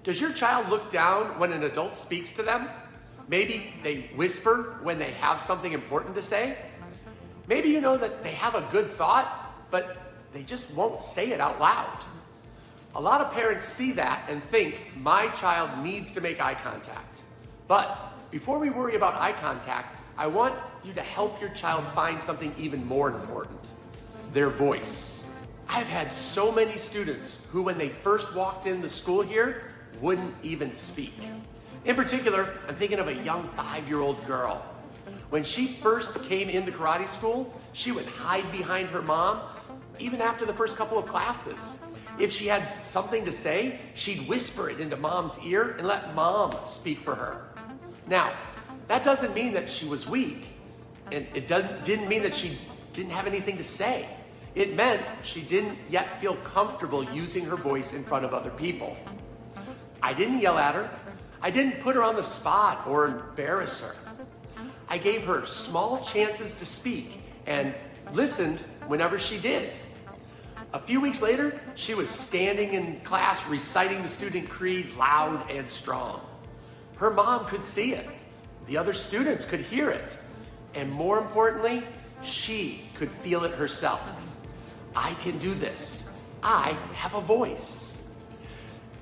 Does your child look down when an adult speaks to them? Maybe they whisper when they have something important to say. Maybe you know that they have a good thought, but they just won't say it out loud. A lot of parents see that and think, my child needs to make eye contact. But before we worry about eye contact, I want you to help your child find something even more important, their voice. I've had so many students who, when they first walked in the school here, wouldn't even speak. In particular, I'm thinking of a young 5-year-old girl. When she first came into karate school, she would hide behind her mom, even after the first couple of classes. If she had something to say, she'd whisper it into mom's ear and let mom speak for her. Now, that doesn't mean that she was weak, and it didn't mean that she didn't have anything to say. It meant she didn't yet feel comfortable using her voice in front of other people. I didn't yell at her. I didn't put her on the spot or embarrass her. I gave her small chances to speak and listened whenever she did. A few weeks later, she was standing in class reciting the student creed loud and strong. Her mom could see it. The other students could hear it. And more importantly, she could feel it herself. I can do this. I have a voice.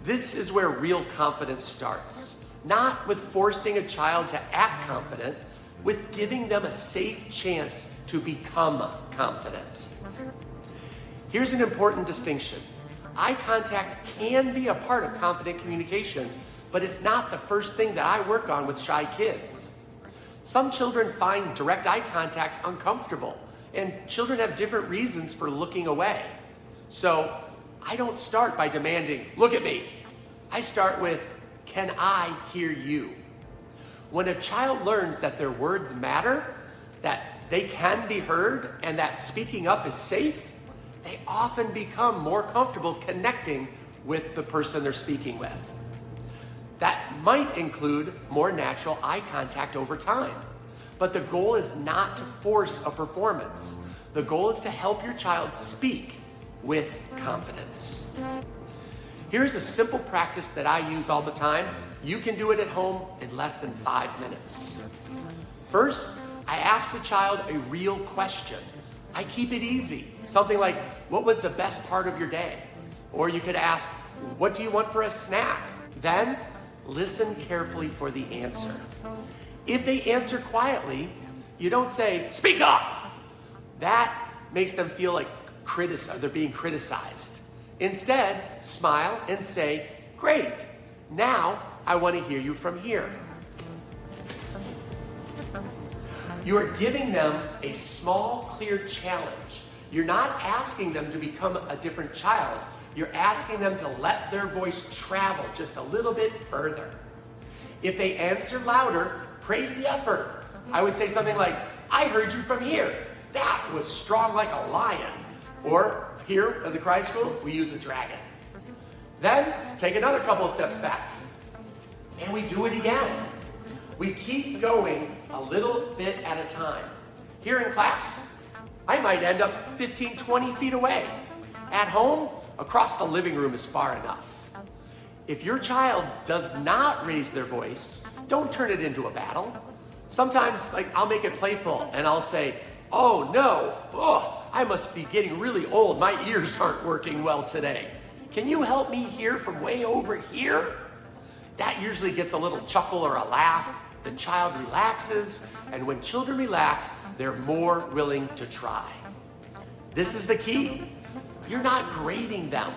This is where real confidence starts. Not with forcing a child to act confident, with giving them a safe chance to become confident. Here's an important distinction. Eye contact can be a part of confident communication, but it's not the first thing that I work on with shy kids. Some children find direct eye contact uncomfortable, and children have different reasons for looking away. So I don't start by demanding, look at me. I start with, can I hear you? When a child learns that their words matter, that they can be heard, and that speaking up is safe, they often become more comfortable connecting with the person they're speaking with. That might include more natural eye contact over time. But the goal is not to force a performance. The goal is to help your child speak with confidence. Here's a simple practice that I use all the time. You can do it at home in less than 5 minutes. First, I ask the child a real question. I keep it easy. Something like, what was the best part of your day? Or you could ask, what do you want for a snack? Then, listen carefully for the answer. If they answer quietly, you don't say, speak up. That makes them feel like they're being criticized. Instead, smile and say, great, now I want to hear you from here. You are giving them a small, clear challenge. You're not asking them to become a different child. You're asking them to let their voice travel just a little bit further. If they answer louder, praise the effort. I would say something like, I heard you from here. That was strong like a lion. Or here at the karate school, we use a dragon. Then take another couple of steps back. And we do it again. We keep going a little bit at a time. Here in class, I might end up 15, 20 feet away. At home, across the living room is far enough. If your child does not raise their voice, don't turn it into a battle. Sometimes, I'll make it playful and I'll say, oh no, I must be getting really old. My ears aren't working well today. Can you help me hear from way over here? That usually gets a little chuckle or a laugh. The child relaxes, and when children relax, they're more willing to try. This is the key. You're not grading them.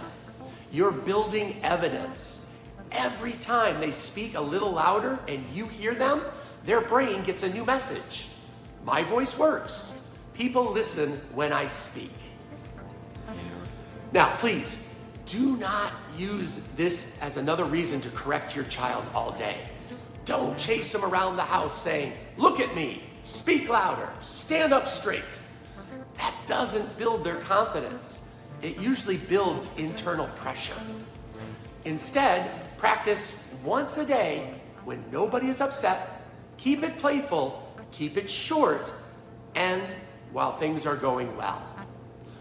You're building evidence. Every time they speak a little louder and you hear them, their brain gets a new message. My voice works. People listen when I speak. Now, please, do not use this as another reason to correct your child all day. Don't chase them around the house saying, look at me, speak louder, stand up straight. That doesn't build their confidence. It usually builds internal pressure. Instead, practice once a day when nobody is upset. Keep it playful, keep it short, and while things are going well.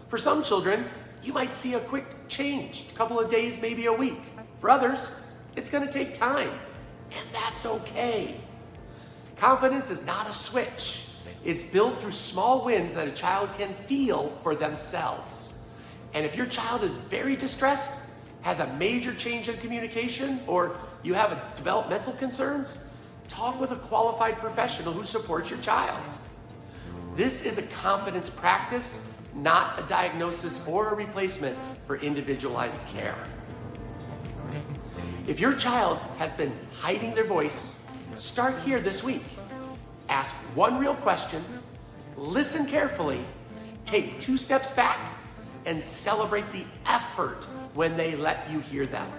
For some children, you might see a quick change, a couple of days, maybe a week. For others, It's gonna take time, and that's okay. Confidence is not a switch. It's built through small wins that a child can feel for themselves. And if your child is very distressed, has a major change in communication, or you have developmental concerns, talk with a qualified professional who supports your child. This is a confidence practice, not a diagnosis or a replacement for individualized care. If your child has been hiding their voice, start here this week. Ask one real question, listen carefully, take 2 steps back, and celebrate the effort when they let you hear them.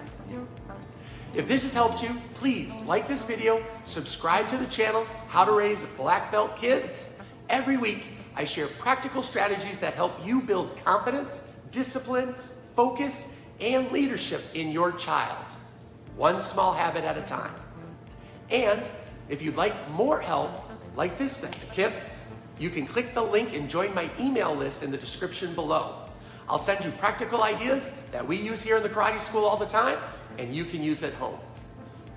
If this has helped you, please like this video, subscribe to the channel, How to Raise Black Belt Kids. Every week, I share practical strategies that help you build confidence, discipline, focus, and leadership in your child, one small habit at a time. And if you'd like more help, like this tip, you can click the link and join my email list in the description below. I'll send you practical ideas that we use here in the karate school all the time, and you can use at home.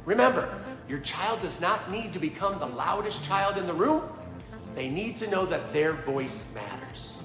Remember, your child does not need to become the loudest child in the room. They need to know that their voice matters.